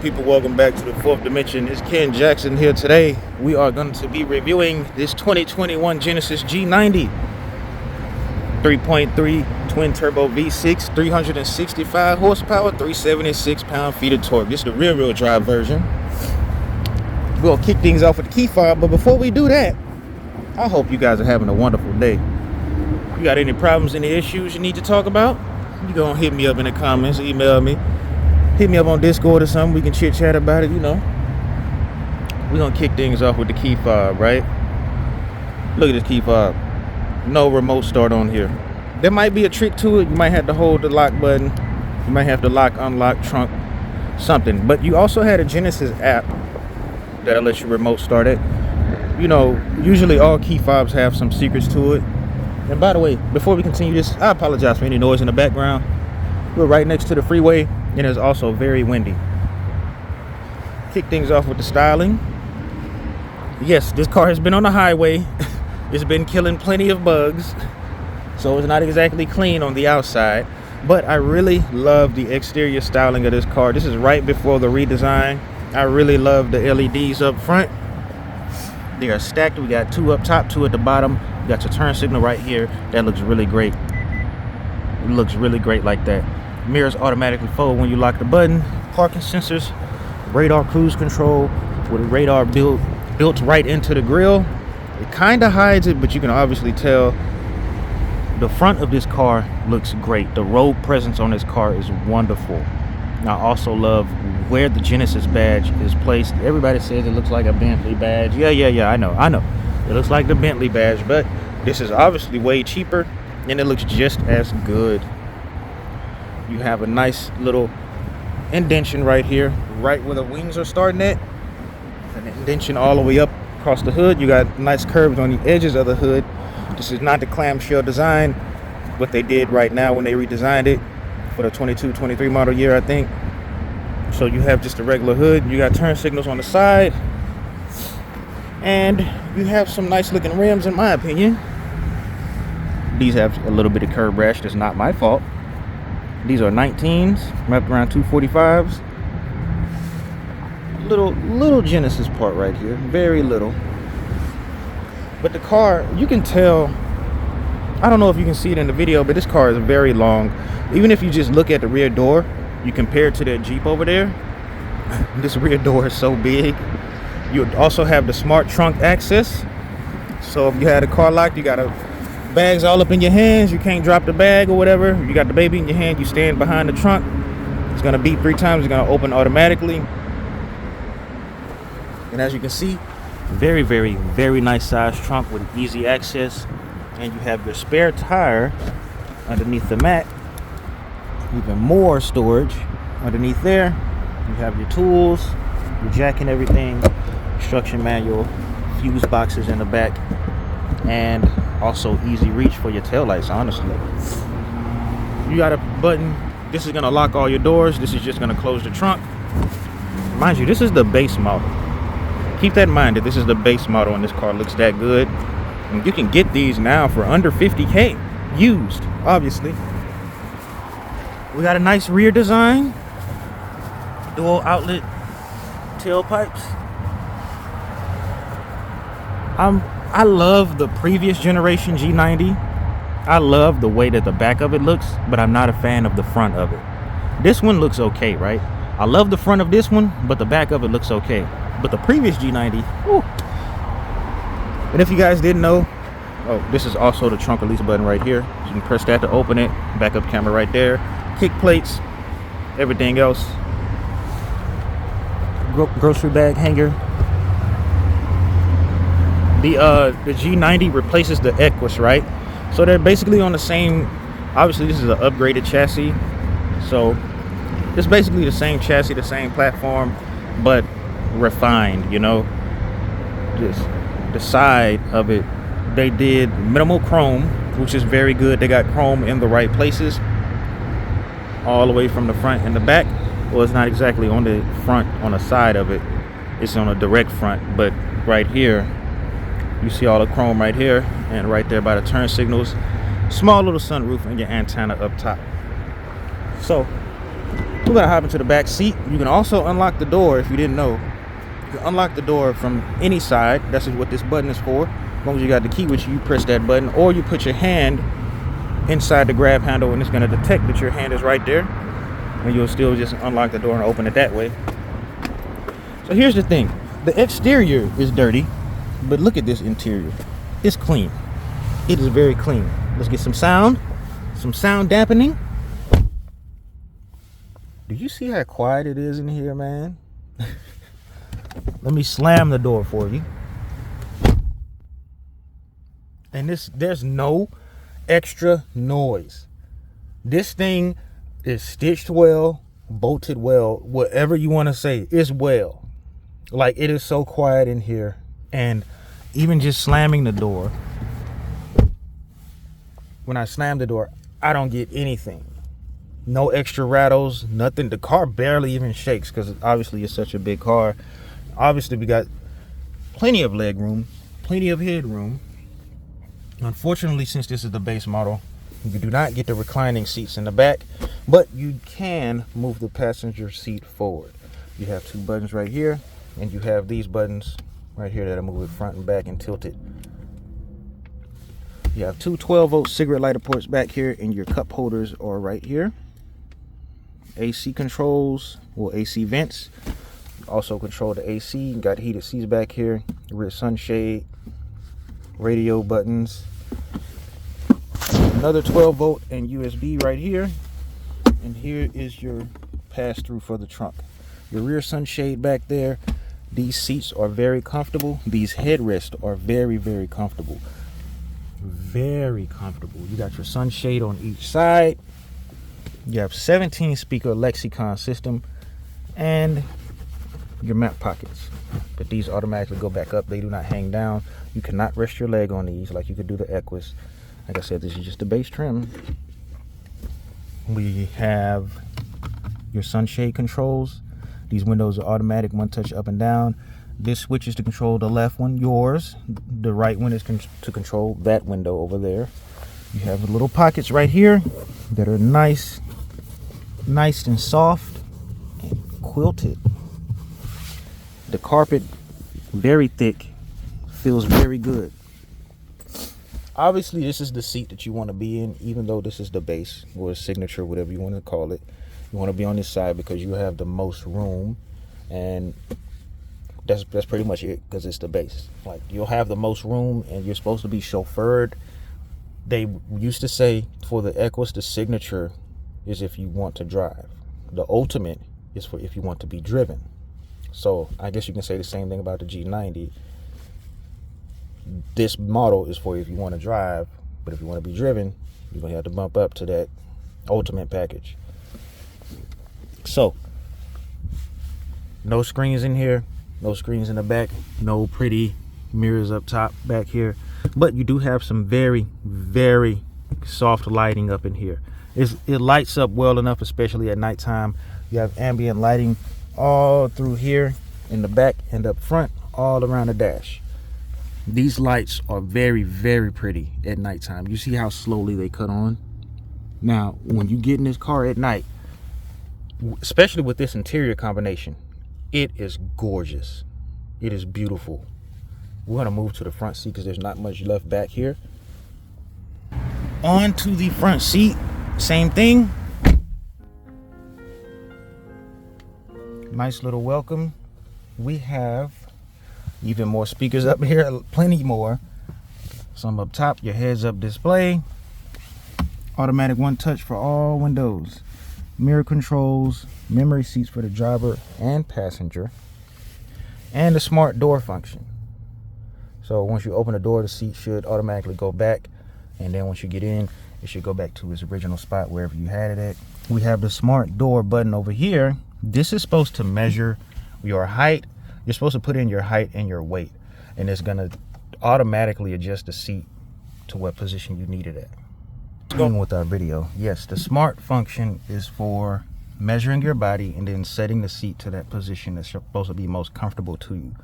people? Welcome back to the fourth dimension. It's Ken Jackson here. Today we are going to be reviewing this 2021 Genesis G90 3.3 twin turbo V6, 365 horsepower, 376 pound-feet of torque. This is the rear-wheel drive version. We'll kick things off with the key fob, but before we do that, I hope you guys are having a wonderful day. You got any problems, any issues you need to talk about? You gonna hit me up in the comments, email me, hit me up on Discord or something. We can chit chat about it. You know, we're gonna kick things off with the key fob, right? Look at this key fob. No remote start on here. There might be a trick to it. You might have to hold the lock button. You might have to lock, unlock, trunk, something. But you also had a Genesis app that'll let you remote start it. You know, usually all key fobs have some secrets to it. And by the way, before we continue this, I apologize for any noise in the background. We're right next to the freeway, and it's also very windy. Kick things off with the styling. Yes, this car has been on the highway. It's been killing plenty of bugs, so it's not exactly clean on the outside. But I really love the exterior styling of this car. This is right before the redesign. I really love the LEDs up front. They are stacked. We got two up top, two at the bottom. You got your turn signal right here. That looks really great. It looks really great like that. Mirrors automatically fold when you lock the button. Parking sensors, radar cruise control with a radar built right into the grille. It kind of hides it, but you can obviously tell the front of this car looks great. The road presence on this car is wonderful. I also love where the Genesis badge is placed. Everybody says it looks like a Bentley badge. Yeah, I know. It looks like the Bentley badge, but this is obviously way cheaper, and it looks just as good. You have a nice little indentation right here, right where the wings are starting at. An indentation all the way up across the hood. You got nice curves on the edges of the hood. This is not the clamshell design, what they did right now when they redesigned it for the 22-23 model year, I think. So you have just a regular hood. You got turn signals on the side, and you have some nice looking rims, in my opinion. These have a little bit of curb rash. That's not my fault. These are 19s wrapped around 245s. Little Genesis part right here, very little. But the car, you can tell, I don't know if you can see it in the video, but this car is very long. Even if you just look at the rear door, you compare it to that Jeep over there, this rear door is so big. You also have the smart trunk access. So if you had a car locked, you got bags all up in your hands, you can't drop the bag or whatever. You got the baby in your hand, you stand behind the trunk. It's gonna beep 3 times, it's gonna open automatically. And as you can see, very, very, very nice size trunk with easy access. And you have your spare tire underneath the mat. Even more storage underneath there. You have your tools, your jack and everything, instruction manual, fuse boxes in the back, and also easy reach for your taillights, honestly. You got a button. This is gonna lock all your doors. This is just gonna close the trunk. Mind you, this is the base model. Keep that in mind that this is the base model and this car looks that good. And you can get these now for under 50K, used, obviously. We got a nice rear design, dual outlet tailpipes. I love the previous generation G90. I love the way that the back of it looks, but I'm not a fan of the front of it. This one looks okay, right? I love the front of this one, but the back of it looks okay. But the previous G90, whew. And if you guys didn't know, oh, this is also the trunk release button right here. You can press that to open it. Backup camera right there. Kick plates, everything else. Grocery bag hanger. The G90 replaces the Equus, right? So they're basically on the same. Obviously, this is an upgraded chassis, so it's basically the same chassis, the same platform, but refined. You know, just the side of it, they did minimal chrome, which is very good. They got chrome in the right places, all the way from the front and the back. Well, it's not exactly on the front, on the side of it. It's on a direct front, but right here, you see all the chrome right here, and right there by the turn signals. Small little sunroof and your antenna up top. So We're gonna hop into the back seat. You can also unlock the door if you didn't know. You can unlock the door from any side. That's what this button is for. As long as you got the key with you, you press that button, or you put your hand inside the grab handle and it's gonna detect that your hand is right there, and you'll still just unlock the door and open it that way. So here's the thing. The exterior is dirty, but look at this interior. It's clean. It is very clean. Let's get some sound dampening. Do you see how quiet it is in here, man? Let me slam the door for you. And there's no extra noise. This thing is stitched well, bolted well, whatever you want to say, it's well. Like, it is so quiet in here. And even just slamming the door, when I slam the door, I don't get anything. No extra rattles, nothing. The car barely even shakes because obviously it's such a big car. Obviously we got plenty of leg room, plenty of headroom. Unfortunately, since this is the base model, you do not get the reclining seats in the back, but you can move the passenger seat forward. You have two buttons right here, and you have these buttons right here that'll move it front and back and tilt it. You have two 12-volt cigarette lighter ports back here, and your cup holders are right here. AC controls, well, AC vents. Also control the AC. You got heated seats back here, rear sunshade, radio buttons, another 12-volt and USB right here, and here is your pass-through for the trunk. Your rear sunshade back there. These seats are very comfortable. These headrests are very, very comfortable. Very comfortable. You got your sunshade on each side. You have 17 speaker lexicon system and your map pockets, but these automatically go back up. They do not hang down. You cannot rest your leg on these like you could do the Equus. Like I said, this is just the base trim. We have your sunshade controls. These windows are automatic, one touch up and down. This switch is to control the left one, yours. The right one is to control that window over there. You have little pockets right here that are nice and soft and quilted. The carpet, very thick, feels very good. Obviously, this is the seat that you want to be in, even though this is the base or signature, whatever you want to call it. You want to be on this side because you have the most room, and that's pretty much it, because it's the base. Like, you'll have the most room, and you're supposed to be chauffeured. They used to say for the Equus, the signature is if you want to drive. The ultimate is for if you want to be driven. So I guess you can say the same thing about the G90. This model is for if you want to drive, but if you want to be driven, you're going to have to bump up to that ultimate package. So, no screens in here, no screens in the back, no pretty mirrors up top back here, but you do have some very, very soft lighting up in here. It lights up well enough, especially at nighttime. You have ambient lighting all through here in the back and up front, all around the dash. These lights are very, very pretty at nighttime. You see how slowly they cut on? Now, when you get in this car at night, especially with this interior combination, it is gorgeous. It is beautiful. We're going to move to the front seat because there's not much left back here. On to the front seat, same thing. Nice little welcome. We have even more speakers up here, plenty more. Some up top, your heads up display. Automatic one touch for all windows. Mirror controls, memory seats for the driver and passenger, and the smart door function. So once you open the door, the seat should automatically go back, and then once you get in, it should go back to its original spot wherever you had it at. We have the smart door button over here. This is supposed to measure your height. You're supposed to put in your height and your weight, and it's going to automatically adjust the seat to what position you need it at. Going with our video, yes, the smart function is for measuring your body and then setting the seat to that position that's supposed to be most comfortable to you.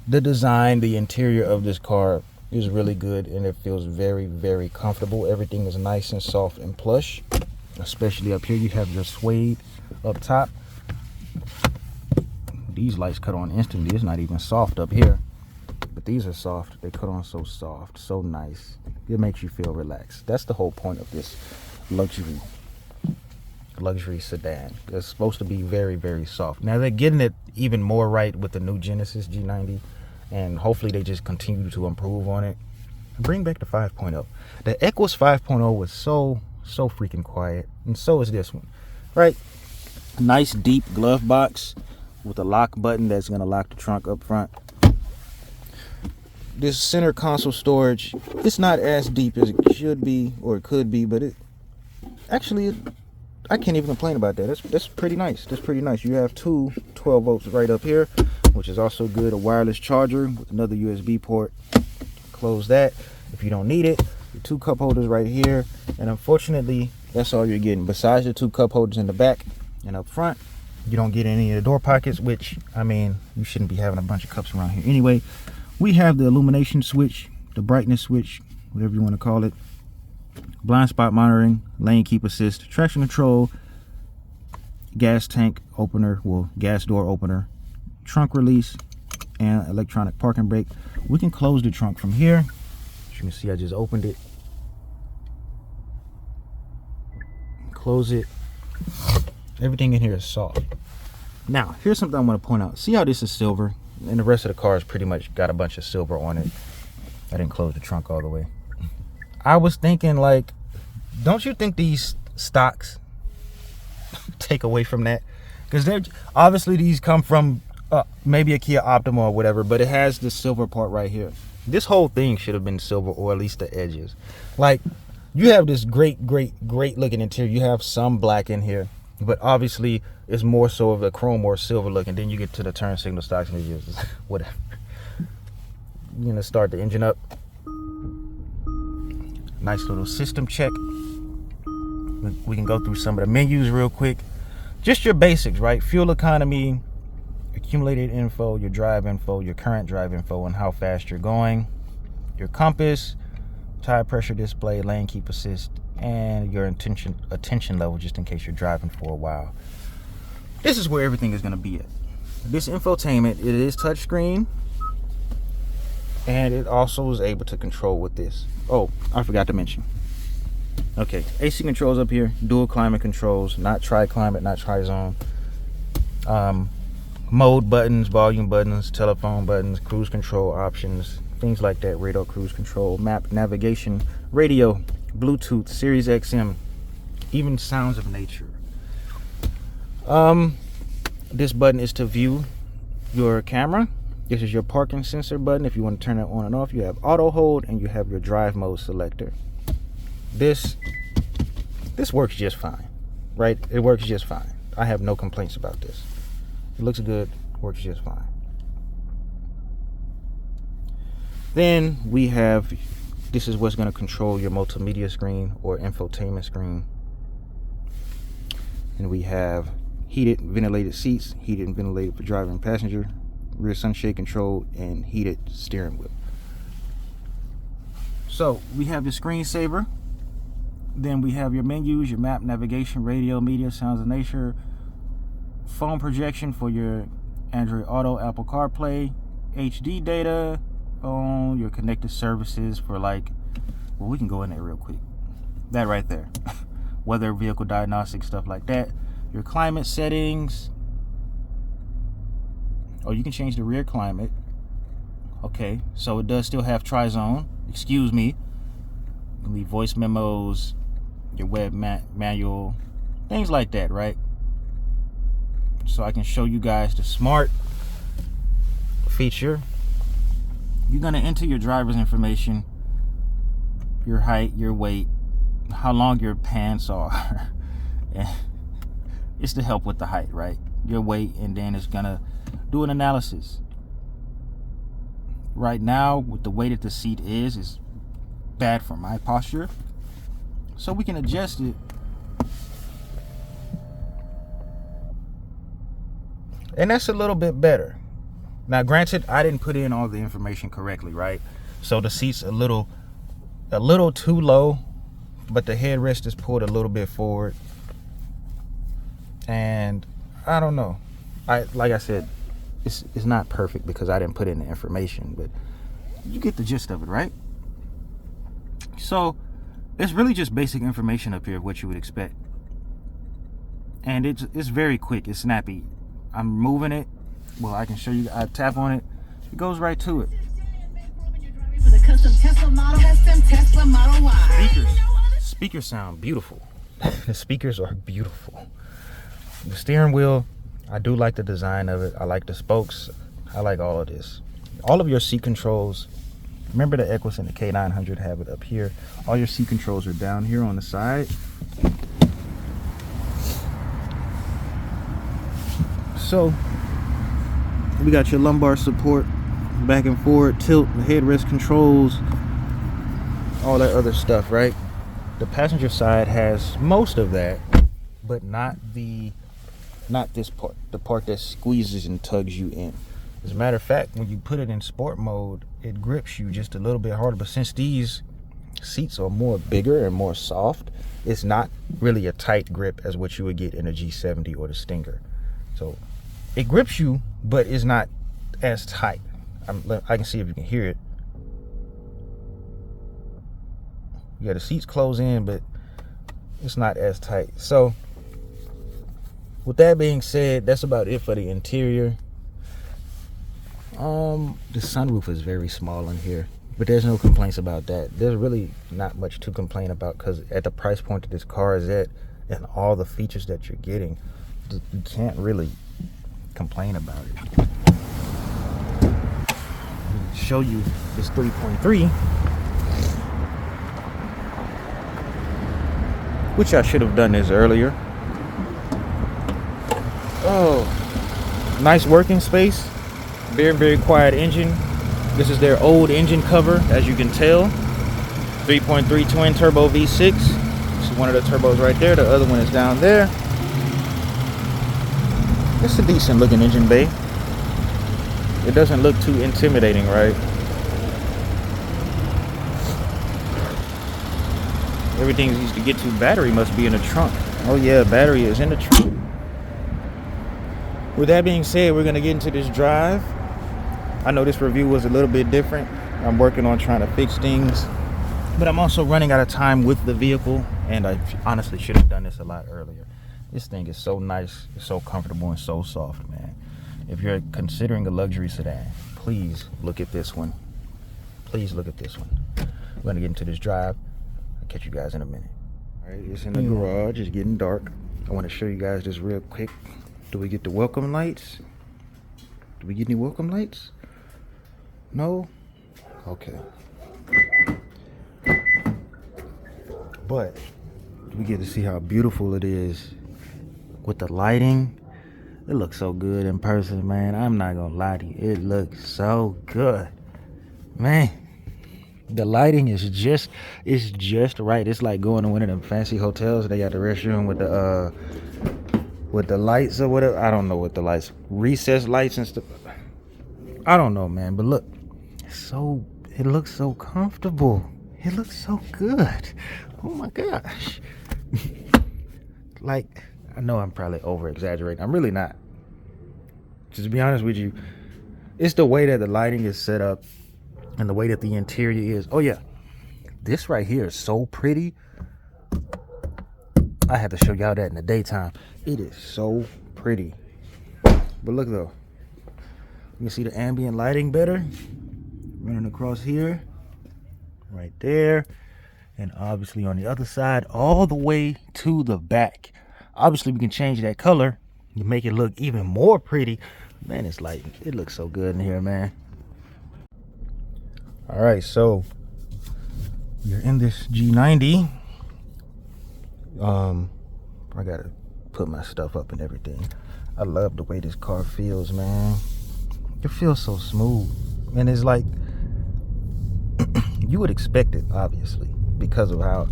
The design, the interior of this car is really good, and it feels very, very comfortable. Everything is nice and soft and plush. especially up here. You have your suede up top. These lights cut on instantly. It's not even soft up here, but these are soft. They cut on so soft, so nice. It makes you feel relaxed. That's the whole point of this luxury sedan. It's supposed to be very, very soft. Now they're getting it even more right with the new Genesis G90, and hopefully they just continue to improve on it. Bring back the 5.0. The Equus 5.0 was so freaking quiet, and so is this one, right? Nice deep glove box with a lock button that's gonna lock the trunk up front. This center console storage, it's not as deep as it should be or it could be, but I can't even complain about that. That's pretty nice. That's pretty nice. You have two 12 volts right up here, which is also good. A wireless charger with another USB port. Close that if you don't need it. Your two cup holders right here, and unfortunately that's all you're getting. Besides the two cup holders in the back and up front, you don't get any of the door pockets, which, I mean, you shouldn't be having a bunch of cups around here anyway. We have the illumination switch, the brightness switch, whatever you want to call it, blind spot monitoring, lane keep assist, traction control, gas tank opener, well, gas door opener, trunk release, and electronic parking brake. We can close the trunk from here. As you can see, I just opened it. Close it. Everything in here is soft. Now, here's something I want to point out. See how this is silver? And the rest of the car is pretty much got a bunch of silver on it. I didn't close the trunk all the way. I was thinking, like, don't you think these stocks take away from that? Because they're obviously, these come from maybe a Kia Optima or whatever, but it has this silver part right here. This whole thing should have been silver, or at least the edges. Like, you have this great looking interior. You have some black in here, but obviously it's more so of a chrome or silver look, and then you get to the turn signal stocks and it's just whatever. You're gonna start the engine up. Nice little system check. We can go through some of the menus real quick. Just your basics, right? Fuel economy, accumulated info, your drive info, your current drive info, and how fast you're going, your compass, tire pressure display, lane keep assist, and your attention level, just in case you're driving for a while. This is where everything is going to be at. This infotainment, it is touchscreen, and it also is able to control with this. Oh, I forgot to mention. Okay, AC controls up here, dual climate controls, not tri-climate, not tri-zone. Mode buttons, volume buttons, telephone buttons, cruise control options, things like that. Radar cruise control, map, navigation, radio, Bluetooth, Sirius XM, even sounds of nature. This button is to view your camera. This is your parking sensor button. If you want to turn it on and off, you have auto hold, and you have your drive mode selector. This works just fine, right? It works just fine. I have no complaints about this. It looks good, works just fine. Then we have, this is what's going to control your multimedia screen or infotainment screen. And we have heated ventilated seats, heated and ventilated for driver and passenger, rear sunshade control, and heated steering wheel. So we have the screensaver. Then we have your menus, your map, navigation, radio, media, sounds of nature, phone projection for your Android Auto, Apple CarPlay, HD data, phone, your connected services for, like, well, we can go in there real quick. That right there. Weather, vehicle diagnostics, stuff like that. Your climate settings. Oh, you can change the rear climate. Okay, so it does still have tri-zone. Excuse me. You leave voice memos, your web manual, things like that, right? So I can show you guys the smart feature. You're gonna enter your driver's information, your height, your weight, how long your pants are. It's to help with the height, right? Your weight, and then it's gonna do an analysis. Right now, with the way that the seat is bad for my posture, so we can adjust it. And that's a little bit better. Now, granted, I didn't put in all the information correctly, right? So the seat's a little too low, but the headrest is pulled a little bit forward. And I don't know, like I said, it's not perfect because I didn't put in the information, but you get the gist of it, right? So it's really just basic information up here of what you would expect, and it's very quick, it's snappy. I'm moving it. Well, I can show you. I tap on it, it goes right to it. Speakers sound beautiful. The speakers are beautiful. The steering wheel, I do like the design of it. I like the spokes. I like all of this. All of your seat controls, remember the Equus and the K900 have it up here. All your seat controls are down here on the side. So we got your lumbar support, back and forward, tilt, headrest controls, all that other stuff, right? The passenger side has most of that, but not this part, the part that squeezes and tugs you in. As a matter of fact, when you put it in sport mode, it grips you just a little bit harder. But since these seats are more bigger and more soft, it's not really a tight grip as what you would get in a G90 or the Stinger. So it grips you, but it's not as tight. I can see if you can hear it. Yeah, the seats close in, but it's not as tight. So with that being said, that's about it for the interior. The sunroof is very small in here, but there's no complaints about that. There's really not much to complain about, because at the price point that this car is at and all the features that you're getting, you can't really complain about it. Show you this 3.3, which I should have done this earlier. Oh, nice working space. Very quiet engine. This is their old engine cover, as you can tell. 3.3 twin turbo V6. This is one of the turbos right there. The other one is down there. It's a decent looking engine bay. It doesn't look too intimidating, right? Everything needs to get to. Battery must be in the trunk. Oh yeah, battery is in the trunk. With that being said, we're gonna get into this drive. I know this review was a little bit different. I'm working on trying to fix things, but I'm also running out of time with the vehicle, and I honestly should have done this a lot earlier. This thing is so nice, it's so comfortable and so soft, man. If you're considering a luxury sedan, please look at this one. Please look at this one. We're gonna get into this drive. I'll catch you guys in a minute. All right, it's in the garage, it's getting dark. I wanna show you guys this real quick. Do we get the welcome lights? Do we get any welcome lights? No? Okay. But we get to see how beautiful it is with the lighting. It looks so good in person, man. I'm not gonna lie to you. It looks so good. Man, the lighting is just right. It's like going to one of them fancy hotels. They got the restroom with the lights or whatever. I don't know what the lights, recessed lights and stuff. I don't know, man, but look, it looks so comfortable. It looks so good. Oh my gosh. Like, I know I'm probably over exaggerating. I'm really not. Just to be honest with you, it's the way that the lighting is set up and the way that the interior is. Oh yeah, this right here is so pretty. I had to show y'all that in the daytime. It is so pretty. But look though, you can see the ambient lighting better running across here, right there, and obviously on the other side all the way to the back. Obviously we can change that color to make it look even more pretty. Man, it's like, it looks so good in here, man. All right, so you're in this G90. I gotta put my stuff up and everything. I love the way this car feels, man. It feels so smooth, and it's like you would expect it, obviously, because of how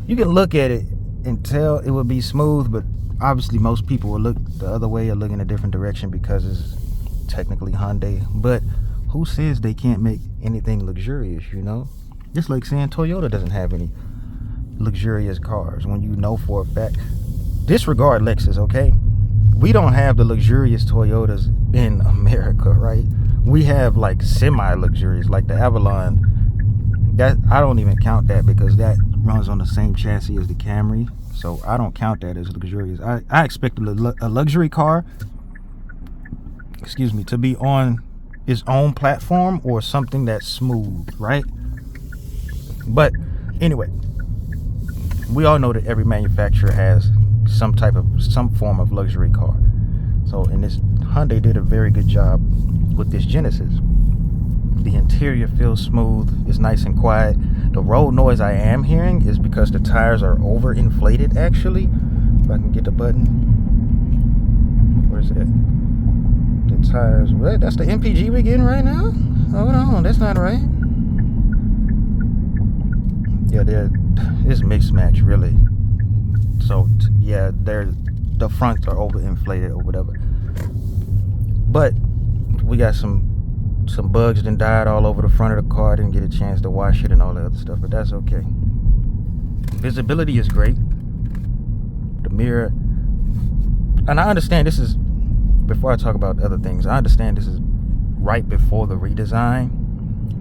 you can look at it and tell it would be smooth, but obviously most people will look the other way or look in a different direction because it's technically Hyundai. But who says they can't make anything luxurious, you know? Just like saying Toyota doesn't have any luxurious cars, when you know for a fact disregard Lexus, okay? We don't have the luxurious Toyotas in America, right? We have like semi-luxurious, like the Avalon. That I don't even count that because that runs on the same chassis as the Camry, so I don't count that as luxurious. I expect a luxury car, excuse me, to be on its own platform or something that's smooth, right? But anyway, we all know that every manufacturer has some form of luxury car. So in this, Hyundai did a very good job with this Genesis. The interior feels smooth, it's nice and quiet. The road noise I am hearing is because the tires are overinflated, actually. If I can get the button. Where's it at? The tires, what? That's the MPG we're getting right now? Hold on, that's not right. Yeah, it's mixed match, really. So yeah, the fronts are overinflated or whatever. But we got some bugs that died all over the front of the car. Didn't get a chance to wash it and all that other stuff, but that's okay. Visibility is great. The mirror, and I understand this is, before I talk about other things, I understand this is right before the redesign,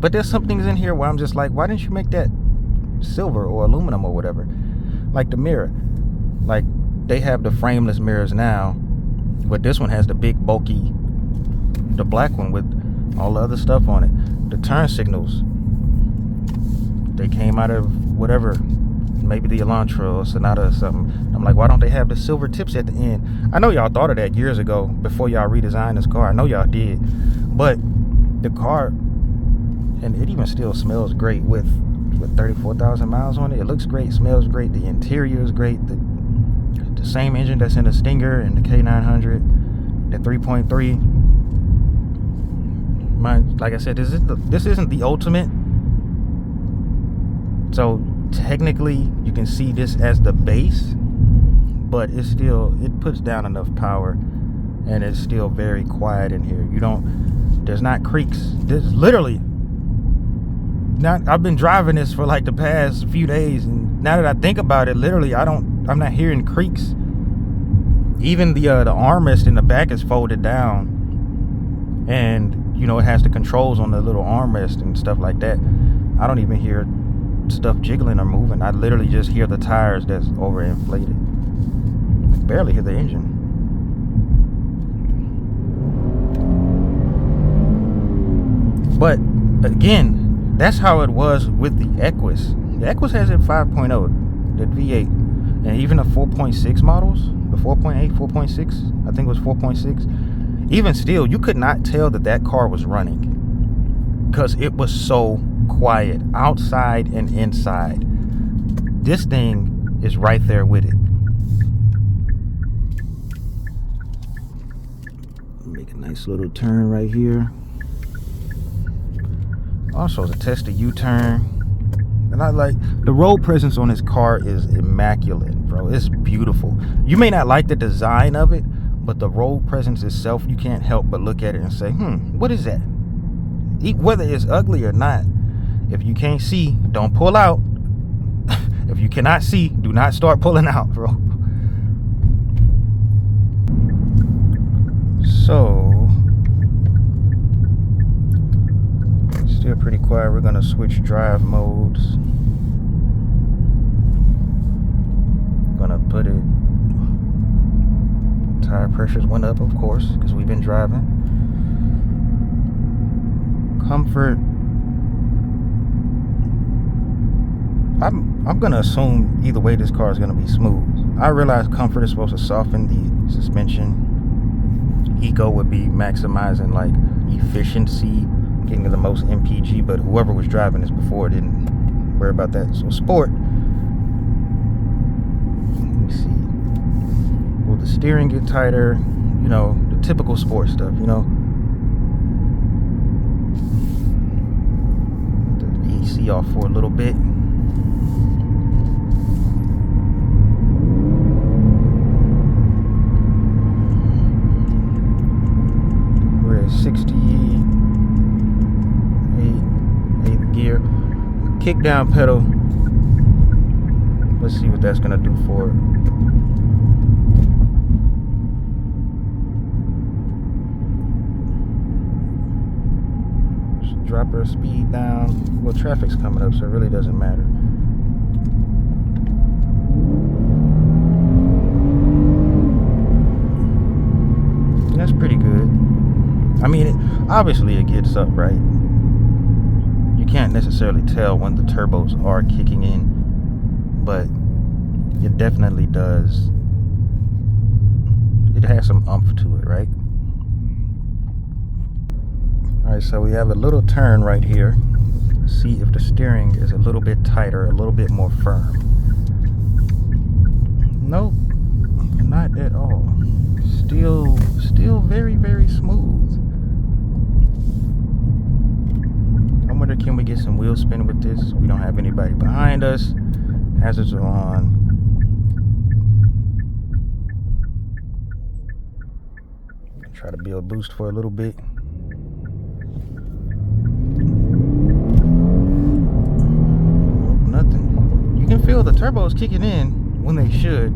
but there's some things in here where I'm just like, why didn't you make that silver or aluminum or whatever? Like the mirror, like they have the frameless mirrors now, but this one has the big bulky, the black one with all the other stuff on it. The turn signals, they came out of whatever, maybe the Elantra or Sonata or something. I'm like, why don't they have the silver tips at the end? I know y'all thought of that years ago before y'all redesigned this car. I know y'all did, but the car, and it even still smells great with 34,000 miles on it. It looks great, smells great. The interior is great. The same engine that's in the Stinger and the K900, the 3.3. Like I said, this isn't the ultimate, so technically you can see this as the base, but it puts down enough power, and it's still very quiet in here. There's not creaks. There's literally not. I've been driving this for like the past few days, and now that I think about it, literally I'm not hearing creaks. Even the armrest in the back is folded down, and it has the controls on the little armrest and stuff like that. I don't even hear stuff jiggling or moving. I literally just hear the tires that's overinflated. I barely hear the engine. But again, that's how it was with the Equus. The Equus has a 5.0, the V8, and even the 4.6 models, the 4.8, 4.6, I think it was 4.6. Even still, you could not tell that car was running because it was so quiet outside and inside. This thing is right there with it. Make a nice little turn right here. Also, to test the U-turn. And I like the road presence on this car is immaculate, bro. It's beautiful. You may not like the design of it, but the road presence itself, you can't help but look at it and say, what is that? Whether it's ugly or not, if you can't see, don't pull out. If you cannot see, do not start pulling out, bro. So, still pretty quiet. We're gonna switch drive modes. Gonna put it, tire pressures went up, of course, because we've been driving. Comfort, I'm gonna assume either way this car is gonna be smooth. I realize comfort is supposed to soften the suspension. Eco would be maximizing like efficiency, getting the most MPG, but whoever was driving this before didn't worry about that. So sport, let me see, will the steering get tighter? The typical sport stuff, the EC off for a little bit. We're at 68, 8th gear. Kick down pedal. Let's see what that's gonna do for it. drop our speed down. Well, traffic's coming up, so it really doesn't matter. That's pretty good. I mean, obviously it gets up, right? You can't necessarily tell when the turbos are kicking in, but it definitely does. It has some oomph to it, right? Alright, so we have a little turn right here. See if the steering is a little bit tighter, a little bit more firm. Nope, not at all. Still very, very smooth. I wonder, can we get some wheel spin with this? We don't have anybody behind us. Hazards are on. Try to build boost for a little bit. Nothing. You can feel the turbos kicking in when they should,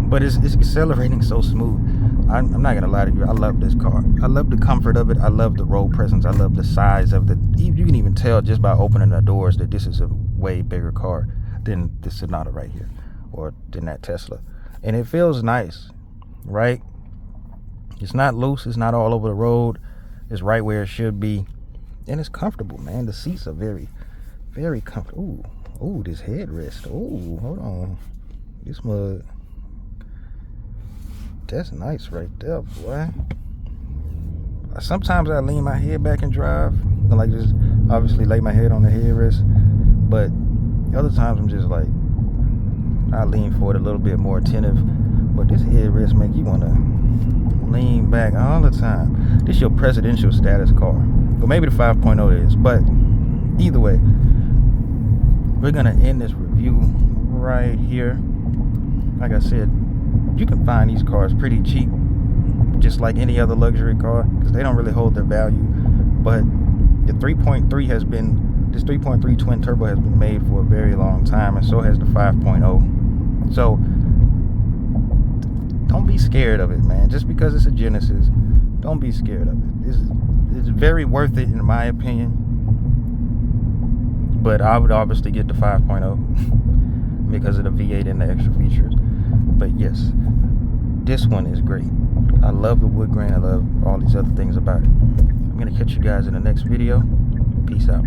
but it's accelerating so smooth. I'm not gonna lie to you, I love this car. I love the comfort of it. I love the road presence. I love the size of the, you can even tell just by opening the doors that this is a way bigger car than the Sonata right here, or than that Tesla. And it feels nice, right? It's not loose, it's not all over the road. It's right where it should be. And it's comfortable, man. The seats are very, very comfortable. Ooh, this headrest. Ooh, hold on. This mug. That's nice right there, boy. Sometimes I lean my head back and drive, and like just obviously lay my head on the headrest. But other times I'm just like, I lean forward a little bit more attentive. But this headrest make you wanna lean back all the time. This is your presidential status car. Well, maybe the 5.0 is, but either way, we're gonna end this review right here. Like I said, you can find these cars pretty cheap, just like any other luxury car, because they don't really hold their value. But the 3.3 has been, this 3.3 twin turbo has been made for a very long time, and so has the 5.0. So don't be scared of it, man. Just because it's a Genesis, don't be scared of it. It's very worth it in my opinion. But I would obviously get the 5.0 because of the V8 and the extra features. But yes, this one is great. I love the wood grain. I love all these other things about it. I'm gonna catch you guys in the next video. Peace out.